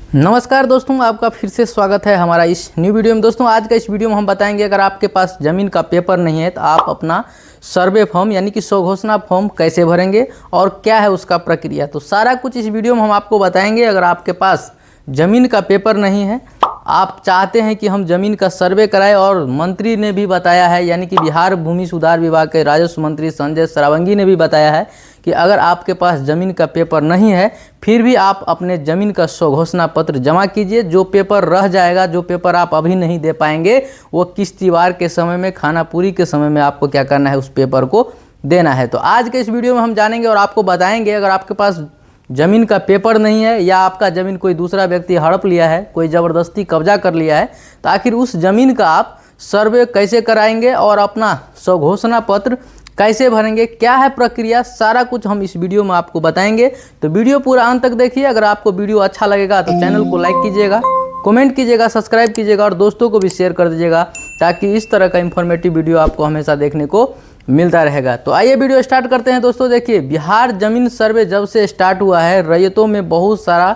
नमस्कार दोस्तों, आपका फिर से स्वागत है हमारा इस न्यू वीडियो में। दोस्तों आज का इस वीडियो में हम बताएंगे अगर आपके पास ज़मीन का पेपर नहीं है तो आप अपना सर्वे फॉर्म यानी कि स्वघोषणा फॉर्म कैसे भरेंगे और क्या है उसका प्रक्रिया। तो सारा कुछ इस वीडियो में हम आपको बताएंगे। अगर आपके पास ज़मीन का पेपर नहीं है, आप चाहते हैं कि हम ज़मीन का सर्वे कराएं, और मंत्री ने भी बताया है यानी कि बिहार भूमि सुधार विभाग के राजस्व मंत्री संजय श्रावंगी ने भी बताया है कि अगर आपके पास ज़मीन का पेपर नहीं है फिर भी आप अपने ज़मीन का स्वघोषणा पत्र जमा कीजिए। जो पेपर रह जाएगा, जो पेपर आप अभी नहीं दे पाएंगे, वो किश्तवाड़ के समय में, खानापुरी के समय में आपको क्या करना है, उस पेपर को देना है। तो आज के इस वीडियो में हम जानेंगे और आपको बताएंगे अगर आपके पास ज़मीन का पेपर नहीं है या आपका ज़मीन कोई दूसरा व्यक्ति हड़प लिया है, कोई ज़बरदस्ती कब्जा कर लिया है, तो आखिर उस ज़मीन का आप सर्वे कैसे कराएंगे और अपना स्वघोषणा पत्र कैसे भरेंगे, क्या है प्रक्रिया, सारा कुछ हम इस वीडियो में आपको बताएंगे। तो वीडियो पूरा अंत तक देखिए। अगर आपको वीडियो अच्छा लगेगा तो चैनल को लाइक कीजिएगा, कमेंट कीजिएगा, सब्सक्राइब कीजिएगा और दोस्तों को भी शेयर कर दीजिएगा, ताकि इस तरह का इंफॉर्मेटिव वीडियो आपको हमेशा देखने को मिलता रहेगा। तो आइए वीडियो स्टार्ट करते हैं। दोस्तों देखिए, बिहार ज़मीन सर्वे जब से स्टार्ट हुआ है, रैयतों में बहुत सारा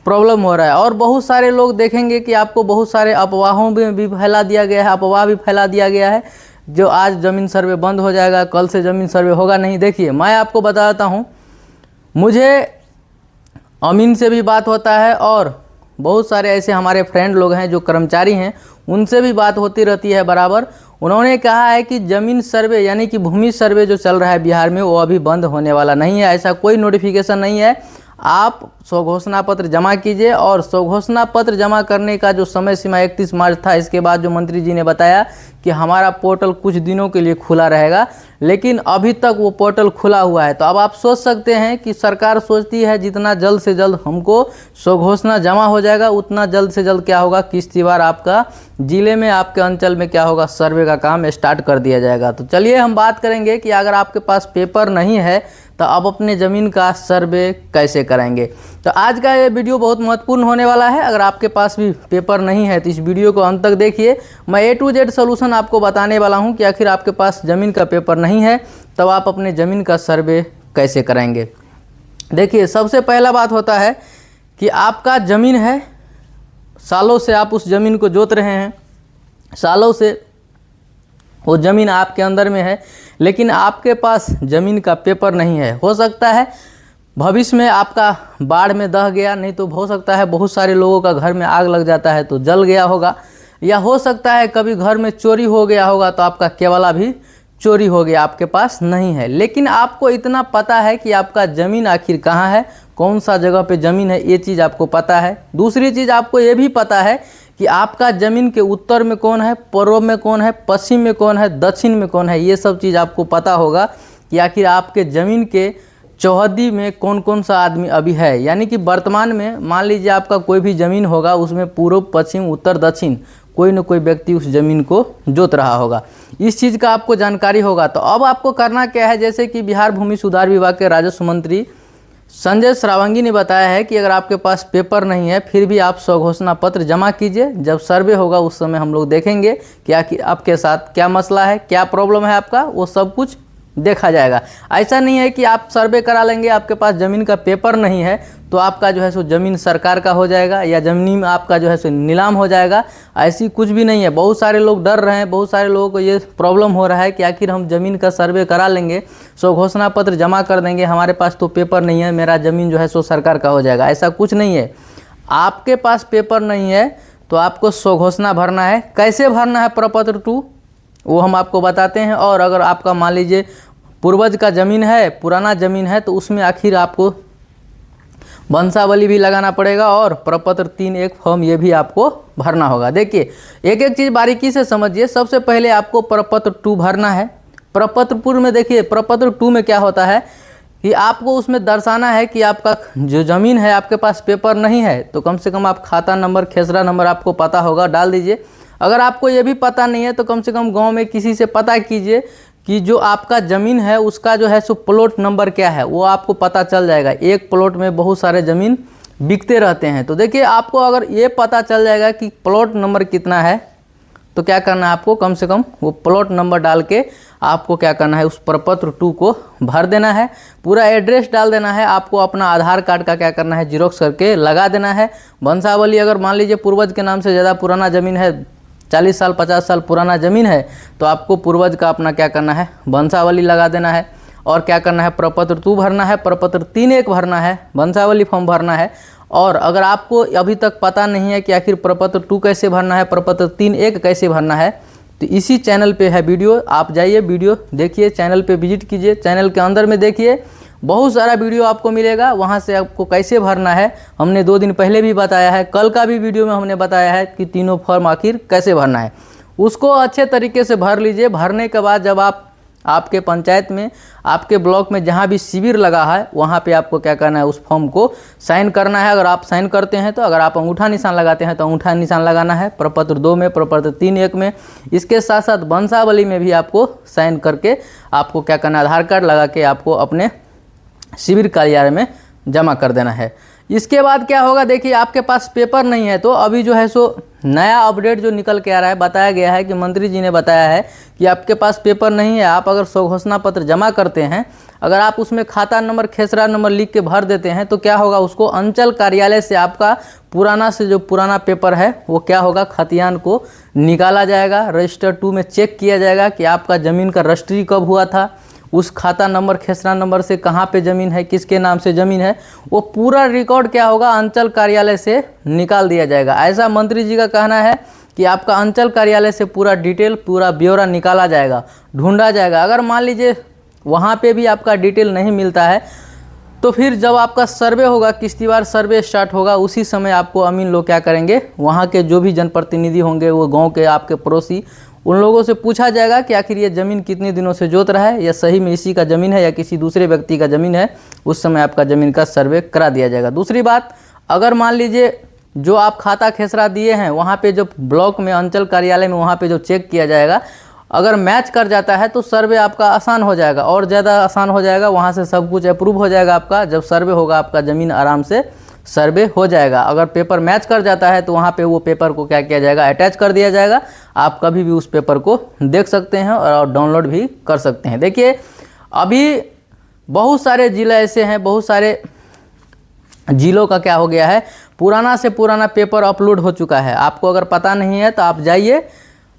प्रॉब्लम हो रहा है और बहुत सारे लोग देखेंगे कि आपको बहुत सारे अफवाहों में भी फैला दिया गया है, अफवाह भी फैला दिया गया है जो आज ज़मीन सर्वे बंद हो जाएगा, कल से ज़मीन सर्वे होगा। नहीं, देखिए मैं आपको बताता हूँ, मुझे अमीन से भी बात होता है और बहुत सारे ऐसे हमारे फ्रेंड लोग हैं जो कर्मचारी हैं, उनसे भी बात होती रहती है बराबर। उन्होंने कहा है कि ज़मीन सर्वे यानी कि भूमि सर्वे जो चल रहा है बिहार में, वो अभी बंद होने वाला नहीं है। ऐसा कोई नोटिफिकेशन नहीं है। आप स्वघोषणा पत्र जमा कीजिए, और स्वघोषणा पत्र जमा करने का जो समय सीमा 31 मार्च था, इसके बाद जो मंत्री जी ने बताया कि हमारा पोर्टल कुछ दिनों के लिए खुला रहेगा, लेकिन अभी तक वो पोर्टल खुला हुआ है। तो अब आप सोच सकते हैं कि सरकार सोचती है जितना जल्द से जल्द हमको स्वघोषणा जमा हो जाएगा, उतना जल्द से जल्द क्या होगा, किश्तवाड़ आपका ज़िले में, आपके अंचल में क्या होगा, सर्वे का काम स्टार्ट कर दिया जाएगा। तो चलिए हम बात करेंगे कि अगर आपके पास पेपर नहीं है तो अब अपने ज़मीन का सर्वे कैसे कराएंगे। तो आज का ये वीडियो बहुत महत्वपूर्ण होने वाला है। अगर आपके पास भी पेपर नहीं है तो इस वीडियो को अंत तक देखिए। मैं A to Z सॉल्यूशन आपको बताने वाला हूं कि आखिर आपके पास ज़मीन का पेपर नहीं है तब आप अपने ज़मीन का सर्वे कैसे कराएंगे। देखिए, सबसे पहला बात होता है कि आपका ज़मीन है, सालों से आप उस ज़मीन को जोत रहे हैं, सालों से वो ज़मीन आपके अंदर में है, लेकिन आपके पास ज़मीन का पेपर नहीं है। हो सकता है भविष्य में आपका बाढ़ में दह गया, नहीं तो हो सकता है बहुत सारे लोगों का घर में आग लग जाता है तो जल गया होगा, या हो सकता है कभी घर में चोरी हो गया होगा तो आपका केवला भी चोरी हो गया, आपके पास नहीं है। लेकिन आपको इतना पता है कि आपका ज़मीन आखिर कहाँ है, कौन सा जगह पे ज़मीन है, ये चीज़ आपको पता है। दूसरी चीज़ आपको ये भी पता है कि आपका ज़मीन के उत्तर में कौन है, पूर्व में कौन है, पश्चिम में कौन है, दक्षिण में कौन है। ये सब चीज़ आपको पता होगा कि आखिर आपके ज़मीन के चौहद्दी में कौन कौन सा आदमी अभी है। यानी कि वर्तमान में मान लीजिए आपका कोई भी ज़मीन होगा, उसमें पूर्व, पश्चिम, उत्तर, दक्षिण कोई न कोई व्यक्ति उस ज़मीन को जोत रहा होगा। इस चीज़ का आपको जानकारी होगा। तो अब आपको करना क्या है, जैसे कि बिहार भूमि सुधार विभाग के राजस्व मंत्री संजय श्रावंगी ने बताया है कि अगर आपके पास पेपर नहीं है फिर भी आप स्वघोषणा पत्र जमा कीजिए। जब सर्वे होगा उस समय हम लोग देखेंगे कि आपके साथ क्या मसला है, क्या प्रॉब्लम है आपका, वो सब कुछ देखा जाएगा। ऐसा नहीं है कि आप सर्वे करा लेंगे, आपके पास ज़मीन का पेपर नहीं है तो आपका जो है सो ज़मीन सरकार का हो जाएगा या ज़मीन आपका जो है सो नीलाम हो जाएगा। ऐसी कुछ भी नहीं है। बहुत सारे लोग डर रहे हैं, बहुत सारे लोगों को ये प्रॉब्लम हो रहा है कि आखिर हम ज़मीन का सर्वे करा लेंगे, स्वघोषणा पत्र जमा कर देंगे, हमारे पास तो पेपर नहीं है, मेरा ज़मीन जो है सो सरकार का हो जाएगा। ऐसा कुछ नहीं है। आपके पास पेपर नहीं है तो आपको स्वघोषणा भरना है। कैसे भरना है प्रपत्र 2 वो हम आपको बताते हैं। और अगर आपका मान लीजिए पूर्वज का ज़मीन है, पुराना ज़मीन है, तो उसमें आखिर आपको वंशावली भी लगाना पड़ेगा और प्रपत्र 3 एक फॉर्म ये भी आपको भरना होगा। देखिए, एक एक चीज़ बारीकी से समझिए। सबसे पहले आपको प्रपत्र 2 भरना है। प्रपत्र पूर्व में देखिए, प्रपत्र 2 में क्या होता है कि आपको उसमें दर्शाना है कि आपका जो ज़मीन है, आपके पास पेपर नहीं है तो कम से कम आप खाता नंबर, खेसरा नंबर आपको पता होगा, डाल दीजिए। अगर आपको ये भी पता नहीं है तो कम से कम गांव में किसी से पता कीजिए कि जो आपका ज़मीन है उसका जो है सो प्लॉट नंबर क्या है, वो आपको पता चल जाएगा। एक प्लॉट में बहुत सारे ज़मीन बिकते रहते हैं। तो देखिए, आपको अगर ये पता चल जाएगा कि प्लॉट नंबर कितना है तो क्या करना है आपको, कम से कम वो प्लॉट नंबर डाल के आपको क्या करना है, उस प्रपत्र 2 को भर देना है, पूरा एड्रेस डाल देना है। आपको अपना आधार कार्ड का क्या करना है, जीरोक्स करके लगा देना है। वंशावली अगर मान लीजिए पूर्वज के नाम से ज़्यादा पुराना ज़मीन है, 40 साल 50 साल पुराना ज़मीन है, तो आपको पूर्वज का अपना क्या करना है, वंशावली लगा देना है। और क्या करना है, प्रपत्र 2 भरना है, प्रपत्र 3(1) भरना है, वंशावली फॉर्म भरना है। और अगर आपको अभी तक पता नहीं है कि आखिर प्रपत्र 2 कैसे भरना है, प्रपत्र 3(1) कैसे भरना है, तो इसी चैनल पे है वीडियो, आप जाइए वीडियो देखिए, चैनल पे विजिट कीजिए, चैनल के अंदर में देखिए, बहुत सारा वीडियो आपको मिलेगा। वहाँ से आपको कैसे भरना है हमने 2 दिन पहले भी बताया है, कल का भी वीडियो में हमने बताया है कि तीनों फॉर्म आखिर कैसे भरना है। उसको अच्छे तरीके से भर लीजिए। भरने के बाद जब आपके पंचायत में, आपके ब्लॉक में जहाँ भी शिविर लगा है, वहाँ पे आपको क्या करना है, उस फॉर्म को साइन करना है। अगर आप साइन करते हैं तो, अगर आप अंगूठा निशान लगाते हैं तो अंगूठा निशान लगाना है, प्रपत्र 2 में, प्रपत्र 3(1) में। इसके साथ साथ वंशावली में भी आपको साइन करके आपको क्या करना है, आधार कार्ड लगा के आपको अपने शिविर कार्यालय में जमा कर देना है। इसके बाद क्या होगा, देखिए आपके पास पेपर नहीं है तो अभी जो है सो नया अपडेट जो निकल के आ रहा है, बताया गया है कि मंत्री जी ने बताया है कि आपके पास पेपर नहीं है, आप अगर स्वघोषणा पत्र जमा करते हैं, अगर आप उसमें खाता नंबर, खेसरा नंबर लिख के भर देते हैं तो क्या होगा, उसको अंचल कार्यालय से आपका पुराना से जो पुराना पेपर है वो क्या होगा, खतियान को निकाला जाएगा, रजिस्टर 2 में चेक किया जाएगा कि आपका ज़मीन का रजिस्ट्री कब हुआ था, उस खाता नंबर, खेसरा नंबर से कहाँ पे ज़मीन है, किसके नाम से ज़मीन है, वो पूरा रिकॉर्ड क्या होगा, अंचल कार्यालय से निकाल दिया जाएगा। ऐसा मंत्री जी का कहना है कि आपका अंचल कार्यालय से पूरा डिटेल, पूरा ब्यौरा निकाला जाएगा, ढूंढा जाएगा। अगर मान लीजिए वहाँ पे भी आपका डिटेल नहीं मिलता है तो फिर जब आपका सर्वे होगा, किश्तीवार सर्वे स्टार्ट होगा, उसी समय आपको अमीन लोग क्या करेंगे, वहाँ के जो भी जनप्रतिनिधि होंगे, वो गाँव के आपके पड़ोसी, उन लोगों से पूछा जाएगा कि आखिर ये ज़मीन कितने दिनों से जोत रहा है, या सही में इसी का ज़मीन है या किसी दूसरे व्यक्ति का ज़मीन है। उस समय आपका ज़मीन का सर्वे करा दिया जाएगा। दूसरी बात, अगर मान लीजिए जो आप खाता खेसरा दिए हैं वहाँ पे जो ब्लॉक में, अंचल कार्यालय में, वहाँ पे जो चेक किया जाएगा, अगर मैच कर जाता है तो सर्वे आपका आसान हो जाएगा, और ज़्यादा आसान हो जाएगा। वहाँ से सब कुछ अप्रूव हो जाएगा आपका। जब सर्वे होगा आपका ज़मीन आराम से सर्वे हो जाएगा। अगर पेपर मैच कर जाता है तो वहाँ पे वो पेपर को क्या किया जाएगा, अटैच कर दिया जाएगा। आप कभी भी उस पेपर को देख सकते हैं और डाउनलोड भी कर सकते हैं। देखिए अभी बहुत सारे ज़िले ऐसे हैं, बहुत सारे ज़िलों का क्या हो गया है, पुराना से पुराना पेपर अपलोड हो चुका है। आपको अगर पता नहीं है तो आप जाइए,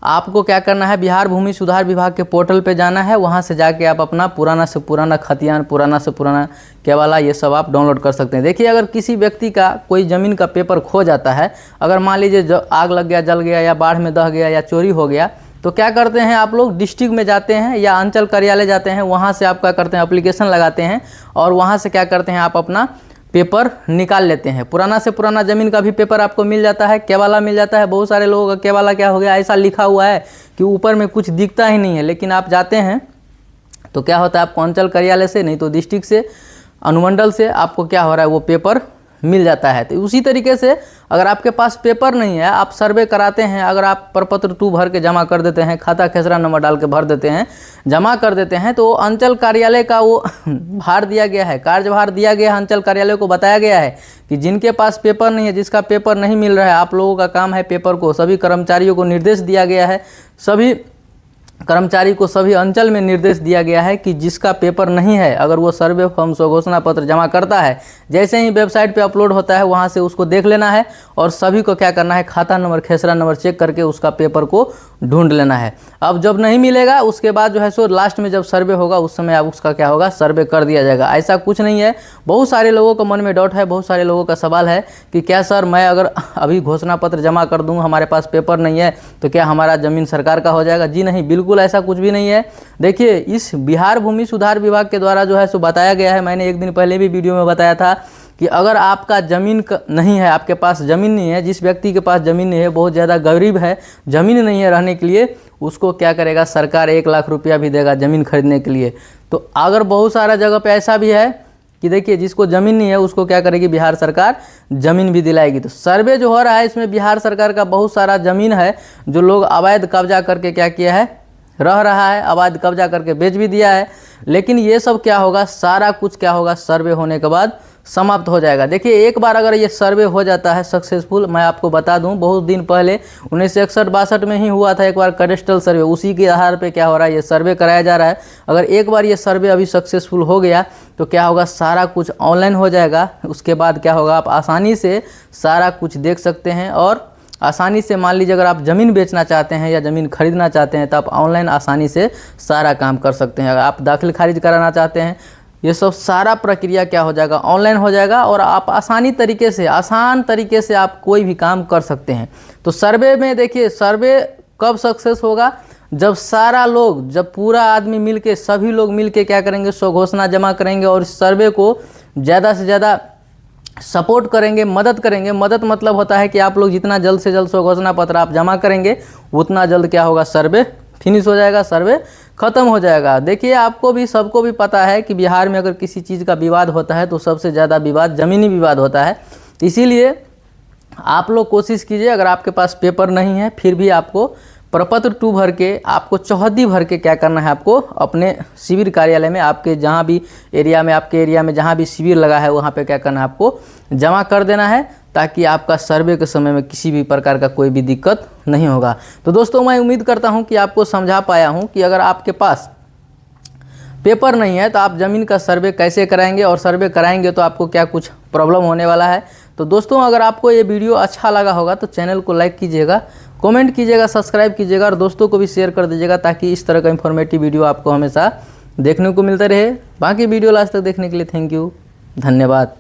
आपको क्या करना है, बिहार भूमि सुधार विभाग के पोर्टल पे जाना है, वहाँ से जाके आप अपना पुराना से पुराना खतियान, पुराना से पुराना केवाला, ये सब आप डाउनलोड कर सकते हैं। देखिए अगर किसी व्यक्ति का कोई ज़मीन का पेपर खो जाता है, अगर मान लीजिए आग लग गया, जल गया, या बाढ़ में दह गया, या चोरी हो गया, तो क्या करते हैं आप लोग, डिस्ट्रिक्ट में जाते हैं या अंचल कार्यालय जाते हैं, वहाँ से आप क्या करते हैं, एप्लीकेशन लगाते हैं और वहाँ से क्या करते हैं, आप अपना पेपर निकाल लेते हैं। पुराना से पुराना ज़मीन का भी पेपर आपको मिल जाता है, केवाला मिल जाता है। बहुत सारे लोगों का केवाला क्या हो गया, ऐसा लिखा हुआ है कि ऊपर में कुछ दिखता ही नहीं है, लेकिन आप जाते हैं तो क्या होता है, आपको अंचल कार्यालय से, नहीं तो डिस्ट्रिक्ट से, अनुमंडल से आपको क्या हो रहा है, वो पेपर मिल जाता है। तो उसी तरीके से अगर आपके पास पेपर नहीं है, आप सर्वे कराते हैं, अगर आप प्रपत्र 2 भर के जमा कर देते हैं, खाता खेसरा नंबर डाल के भर देते हैं, जमा कर देते हैं, तो अंचल कार्यालय का वो भार दिया गया है, कार्यभार दिया गया है। अंचल कार्यालय को बताया गया है कि जिनके पास पेपर नहीं है, जिसका पेपर नहीं मिल रहा है, आप लोगों का काम है पेपर को, सभी कर्मचारियों को निर्देश दिया गया है, सभी कर्मचारी को, सभी अंचल में निर्देश दिया गया है कि जिसका पेपर नहीं है, अगर वो सर्वे फॉर्म, स्वघोषणा पत्र जमा करता है, जैसे ही वेबसाइट पे अपलोड होता है वहाँ से उसको देख लेना है और सभी को क्या करना है, खाता नंबर, खेसरा नंबर चेक करके उसका पेपर को ढूंढ लेना है। अब जब नहीं मिलेगा उसके बाद जो है सो लास्ट में जब सर्वे होगा उस समय आप उसका क्या होगा, सर्वे कर दिया जाएगा। ऐसा कुछ नहीं है। बहुत सारे लोगों को मन में डाउट है, बहुत सारे लोगों का सवाल है कि क्या सर मैं अगर अभी घोषणा पत्र जमा कर दूँ, हमारे पास पेपर नहीं है, तो क्या हमारा ज़मीन सरकार का हो जाएगा? जी नहीं, बिल्कुल ऐसा कुछ भी नहीं है। देखिए इस बिहार भूमि सुधार विभाग के द्वारा जो है सो बताया गया है, मैंने एक दिन पहले भी वीडियो में बताया था कि अगर आपका ज़मीन नहीं है, आपके पास ज़मीन नहीं है, जिस व्यक्ति के पास ज़मीन नहीं है, बहुत ज़्यादा गरीब है, ज़मीन नहीं है रहने के लिए, उसको क्या करेगा, सरकार 1 लाख रुपया भी देगा ज़मीन खरीदने के लिए। तो अगर बहुत सारा जगह पे ऐसा भी है कि देखिए जिसको ज़मीन नहीं है उसको क्या करेगी, बिहार सरकार ज़मीन भी दिलाएगी। तो सर्वे जो हो रहा है इसमें बिहार सरकार का बहुत सारा ज़मीन है जो लोग अवैध कब्जा करके क्या किया है, रह रहा है, अवैध कब्जा करके बेच भी दिया है। लेकिन ये सब क्या होगा, सारा कुछ क्या होगा, सर्वे होने के बाद समाप्त हो जाएगा। देखिए एक बार अगर ये सर्वे हो जाता है सक्सेसफुल, मैं आपको बता दूं बहुत दिन पहले 1961-62 में ही हुआ था एक बार कैडेस्ट्रल सर्वे, उसी के आधार पे क्या हो रहा है ये सर्वे कराया जा रहा है। अगर एक बार ये सर्वे अभी सक्सेसफुल हो गया तो क्या होगा, सारा कुछ ऑनलाइन हो जाएगा। उसके बाद क्या होगा, आप आसानी से सारा कुछ देख सकते हैं और आसानी से, मान लीजिए अगर आप ज़मीन बेचना चाहते हैं या ज़मीन खरीदना चाहते हैं तो आप ऑनलाइन आसानी से सारा काम कर सकते हैं। अगर आप दाखिल खारिज कराना चाहते हैं, ये सब सारा प्रक्रिया क्या हो जाएगा, ऑनलाइन हो जाएगा और आप आसान तरीके से आप कोई भी काम कर सकते हैं। तो सर्वे में देखिए, सर्वे कब सक्सेस होगा, जब सारा लोग, जब पूरा आदमी मिलके, सभी लोग मिलके क्या करेंगे, स्वघोषणा जमा करेंगे और इस सर्वे को ज़्यादा से ज़्यादा सपोर्ट करेंगे, मदद करेंगे। मदद मतलब होता है कि आप लोग जितना जल्द से जल्द स्वघोषणा पत्र आप जमा करेंगे उतना जल्द क्या होगा, सर्वे फिनिश हो जाएगा, सर्वे ख़त्म हो जाएगा। देखिए आपको भी, सबको भी पता है कि बिहार में अगर किसी चीज़ का विवाद होता है तो सबसे ज़्यादा विवाद ज़मीनी विवाद होता है। इसीलिए आप लोग कोशिश कीजिए, अगर आपके पास पेपर नहीं है फिर भी आपको प्रपत्र 2 भर के, आपको चौहद्दी भर के क्या करना है, आपको अपने शिविर कार्यालय में, आपके जहाँ भी एरिया में, आपके एरिया में जहाँ भी शिविर लगा है वहाँ पे क्या करना है, आपको जमा कर देना है, ताकि आपका सर्वे के समय में किसी भी प्रकार का कोई भी दिक्कत नहीं होगा। तो दोस्तों मैं उम्मीद करता हूँ कि आपको समझा पाया हूँ कि अगर आपके पास पेपर नहीं है तो आप ज़मीन का सर्वे कैसे कराएंगे और सर्वे कराएंगे तो आपको क्या कुछ प्रॉब्लम होने वाला है। तो दोस्तों अगर आपको ये वीडियो अच्छा लगा होगा तो चैनल को लाइक कीजिएगा, कमेंट कीजिएगा, सब्सक्राइब कीजिएगा और दोस्तों को भी शेयर कर दीजिएगा, ताकि इस तरह का इन्फॉर्मेटिव वीडियो आपको हमेशा देखने को मिलता रहे। बाकी वीडियो लास्ट तक देखने के लिए थैंक यू, धन्यवाद।